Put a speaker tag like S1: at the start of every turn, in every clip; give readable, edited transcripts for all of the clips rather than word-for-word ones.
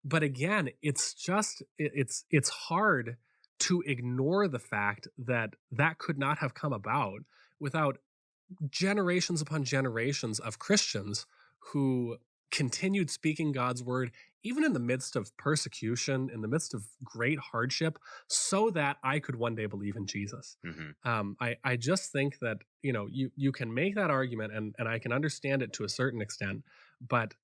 S1: But again, it's hard to ignore the fact that that could not have come about without generations upon generations of Christians who continued speaking God's word, even in the midst of persecution, in the midst of great hardship, so that I could one day believe in Jesus. I just think that, you can make that argument, and I can understand it to a certain extent, but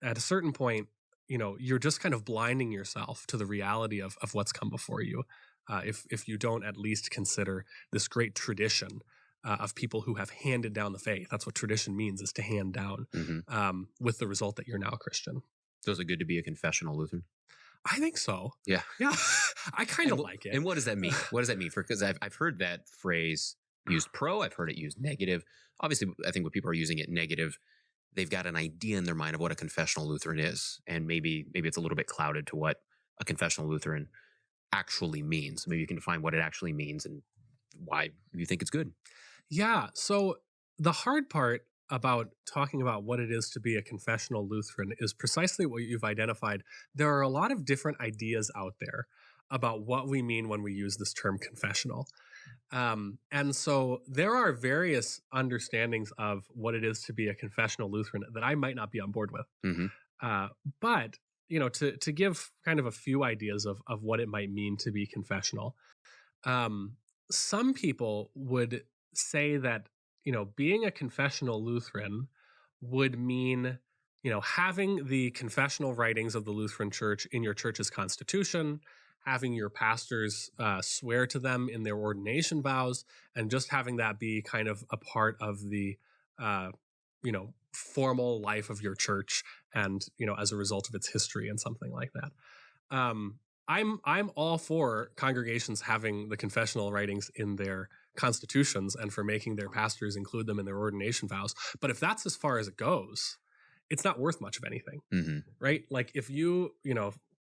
S1: at a certain point, you're just kind of blinding yourself to the reality of what's come before you. If you don't at least consider this great tradition of people who have handed down the faith. That's what tradition means, is to hand down, with the result that you're now a Christian.
S2: So is it good to be a confessional Lutheran?
S1: I think so.
S2: Yeah.
S1: Yeah. I kind of like it.
S2: And what does that mean? What does that mean? Because I've heard that phrase used pro, I've heard it used negative. Obviously, I think when people are using it negative, they've got an idea in their mind of what a confessional Lutheran is. And maybe it's a little bit clouded to what a confessional Lutheran actually means. Maybe you can define what it actually means and why you think it's good.
S1: Yeah. So the hard part about talking about what it is to be a confessional Lutheran is precisely what you've identified. There are a lot of different ideas out there about what we mean when we use this term confessional. And so there are various understandings of what it is to be a confessional Lutheran that I might not be on board with. But, to give kind of a few ideas of what it might mean to be confessional, some people would say that, being a confessional Lutheran would mean, having the confessional writings of the Lutheran Church in your church's constitution, having your pastors swear to them in their ordination vows, and just having that be kind of a part of the, formal life of your church, and as a result of its history and something like that. I'm all for congregations having the confessional writings in their constitutions and for making their pastors include them in their ordination vows. But if that's as far as it goes, it's not worth much of anything, right? Like if you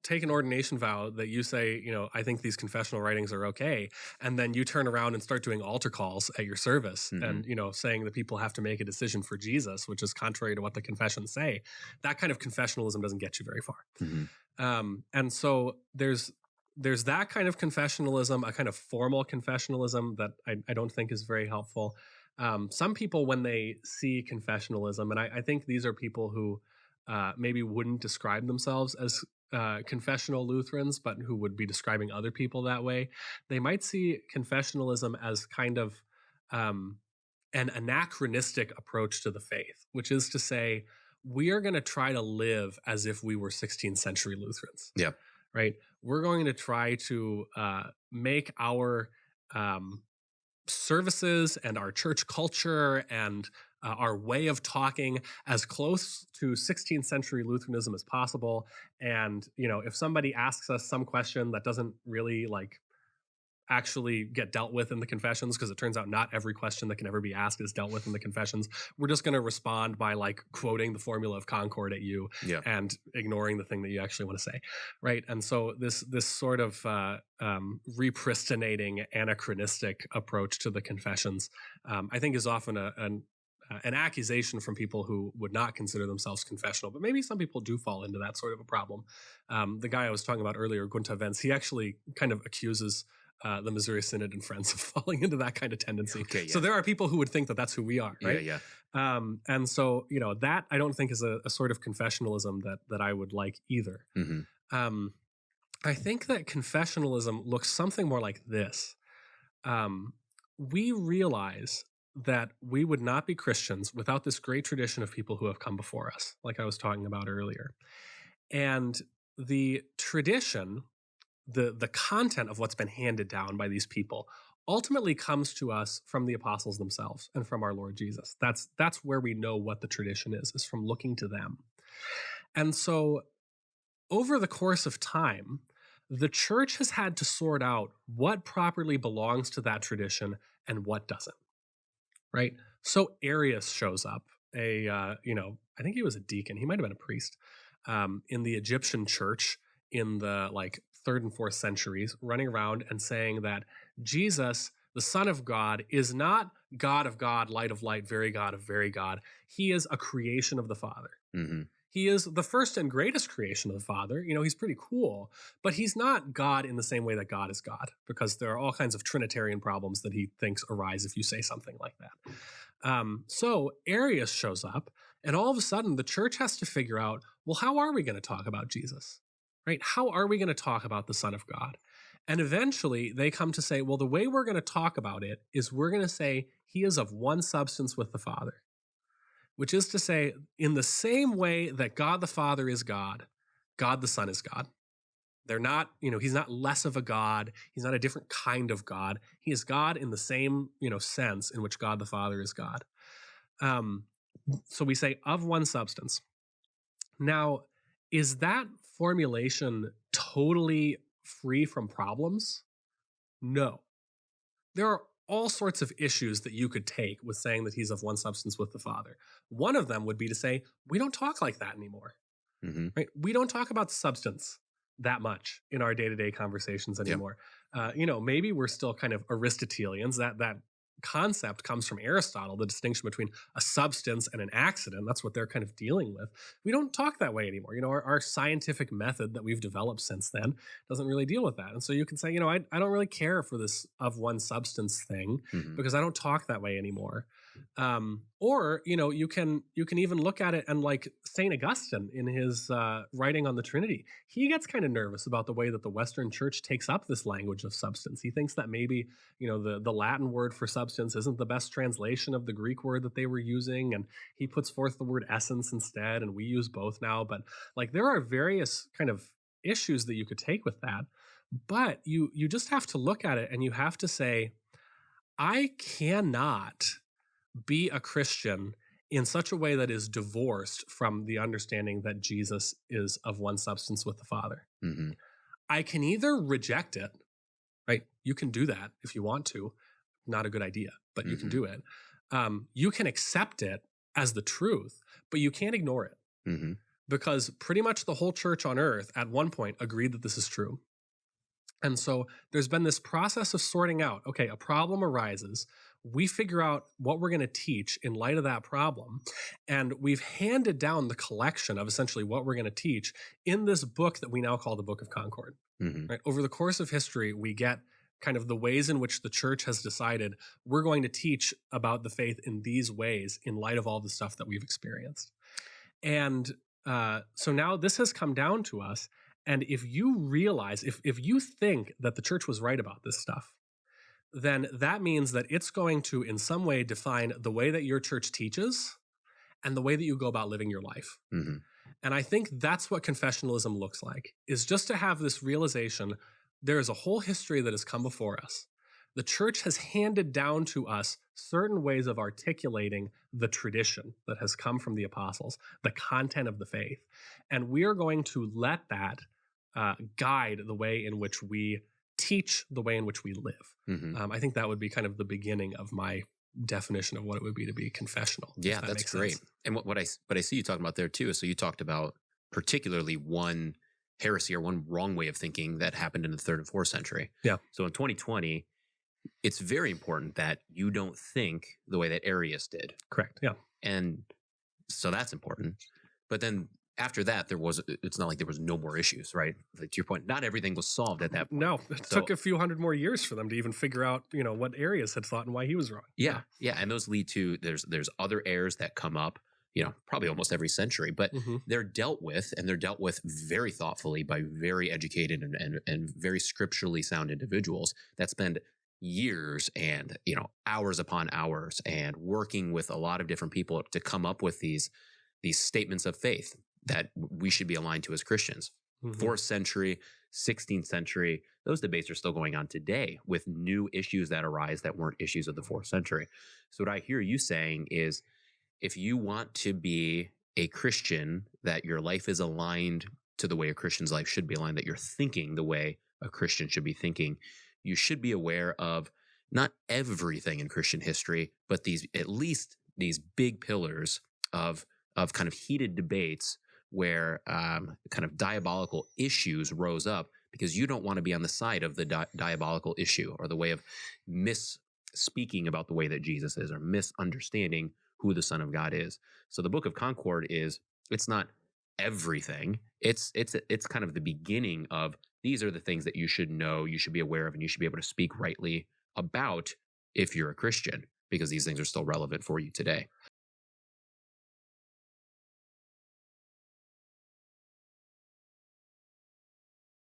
S1: take an ordination vow that you say, I think these confessional writings are okay, and then you turn around and start doing altar calls at your service and, saying that people have to make a decision for Jesus, which is contrary to what the confessions say, that kind of confessionalism doesn't get you very far. And so there's that kind of confessionalism, a kind of formal confessionalism that I don't think is very helpful. Some people, when they see confessionalism, and I think these are people who maybe wouldn't describe themselves as confessional Lutherans, but who would be describing other people that way, they might see confessionalism as kind of an anachronistic approach to the faith, which is to say, we are going to try to live as if we were 16th century Lutherans.
S2: Yeah.
S1: Right? We're going to try to make our services and our church culture and our way of talking as close to 16th century Lutheranism as possible. And, if somebody asks us some question that doesn't really actually get dealt with in the confessions, because it turns out not every question that can ever be asked is dealt with in the confessions, we're just going to respond by quoting the formula of Concord at you and ignoring the thing that you actually want to say, right? And so this sort of repristinating, anachronistic approach to the confessions, I think is often an accusation from people who would not consider themselves confessional, but maybe some people do fall into that sort of a problem. The guy I was talking about earlier, Gunther Wenz, he actually kind of accuses the Missouri Synod and Friends of falling into that kind of tendency.
S2: Okay, yeah.
S1: So there are people who would think that that's who we are, right?
S2: Yeah.
S1: And so, that I don't think is a sort of confessionalism that I would like either. I think that confessionalism looks something more like this. We realize that we would not be Christians without this great tradition of people who have come before us, like I was talking about earlier. And the tradition, the content of what's been handed down by these people ultimately comes to us from the apostles themselves and from our Lord Jesus. That's where we know what the tradition is from looking to them. And so over the course of time, the church has had to sort out what properly belongs to that tradition and what doesn't, right? So Arius shows up, I think he was a deacon. He might have been a priest in the Egyptian church in the 3rd and 4th centuries, running around and saying that Jesus, the Son of God, is not God of God, light of light, very God of very God. He is a creation of the Father. He is the first and greatest creation of the Father. He's pretty cool, but he's not God in the same way that God is God, because there are all kinds of Trinitarian problems that he thinks arise if you say something like that. So Arius shows up, and all of a sudden the church has to figure out, well, how are we going to talk about Jesus? Right? How are we going to talk about the Son of God? And eventually they come to say, well, the way we're going to talk about it is we're going to say he is of one substance with the Father, which is to say, in the same way that God the Father is God, God the Son is God. They're not, he's not less of a God. He's not a different kind of God. He is God in the same, sense in which God the Father is God. So we say of one substance. Now, is that formulation totally free from problems? No. There are all sorts of issues that you could take with saying that he's of one substance with the Father. One of them would be to say, we don't talk like that anymore.
S2: Mm-hmm.
S1: Right? We don't talk about substance that much in our day-to-day conversations anymore. Yep. Maybe we're still kind of Aristotelians. That concept comes from Aristotle, the distinction between a substance and an accident. That's what they're kind of dealing with. We don't talk that way anymore. Our scientific method that we've developed since then doesn't really deal with that. And so you can say, I don't really care for this of one substance thing because I don't talk that way anymore. Or you can even look at it and like St. Augustine in his writing on the Trinity, he gets kind of nervous about the way that the Western Church takes up this language of substance. He thinks that maybe the Latin word for substance isn't the best translation of the Greek word that they were using, and he puts forth the word essence instead, and we use both now. But like there are various kind of issues that you could take with that, but you just have to look at it and you have to say, I cannot be a Christian in such a way that is divorced from the understanding that Jesus is of one substance with the Father.
S2: Mm-hmm.
S1: I can either reject it, right? You can do that if you want to. Not a good idea, but you can do it. You can accept it as the truth, but you can't ignore it.
S2: Mm-hmm.
S1: Because pretty much the whole church on earth at one point agreed that this is true. And so there's been this process of sorting out, okay, a problem arises. We figure out what we're going to teach in light of that problem. And we've handed down the collection of essentially what we're going to teach in this book that we now call the Book of Concord.
S2: Mm-hmm.
S1: Right? Over the course of history, we get kind of the ways in which the church has decided we're going to teach about the faith in these ways in light of all the stuff that we've experienced. And so now this has come down to us. And if you realize, if you think that the church was right about this stuff, then that means that it's going to in some way define the way that your church teaches and the way that you go about living your life.
S2: Mm-hmm.
S1: And I think that's what confessionalism looks like, is just to have this realization, there is a whole history that has come before us. The church has handed down to us certain ways of articulating the tradition that has come from the apostles, the content of the faith. And we are going to let that guide the way in which we teach, the way in which we live.
S2: Mm-hmm.
S1: I think that would be kind of the beginning of my definition of what it would be to be confessional.
S2: Yeah, that's great. Sense. And what I see you talking about there too is, so you talked about particularly one heresy or one wrong way of thinking that happened in the 3rd and 4th century.
S1: Yeah.
S2: So in 2020, it's very important that you don't think the way that Arius did.
S1: Correct. Yeah.
S2: And so that's important. But then after that, it's not like there was no more issues, right? Like to your point, not everything was solved at that point.
S1: No, it took a few hundred more years for them to even figure out, what Arius had thought and why he was wrong.
S2: Yeah. And those lead to, there's other errors that come up, probably almost every century, but they're dealt with, and they're dealt with very thoughtfully by very educated and very scripturally sound individuals that spend years and, hours upon hours and working with a lot of different people to come up with these statements of faith that we should be aligned to as Christians. 4th century, 16th century, those debates are still going on today with new issues that arise that weren't issues of the 4th century. So what I hear you saying is, if you want to be a Christian, that your life is aligned to the way a Christian's life should be aligned, that you're thinking the way a Christian should be thinking, you should be aware of not everything in Christian history, but at least these big pillars of kind of heated debates where kind of diabolical issues rose up, because you don't want to be on the side of the diabolical issue or the way of misspeaking about the way that Jesus is, or misunderstanding who the Son of God is. So the Book of Concord it's not everything. It's kind of the beginning of these are the things that you should know, you should be aware of, and you should be able to speak rightly about if you're a Christian, because these things are still relevant for you today.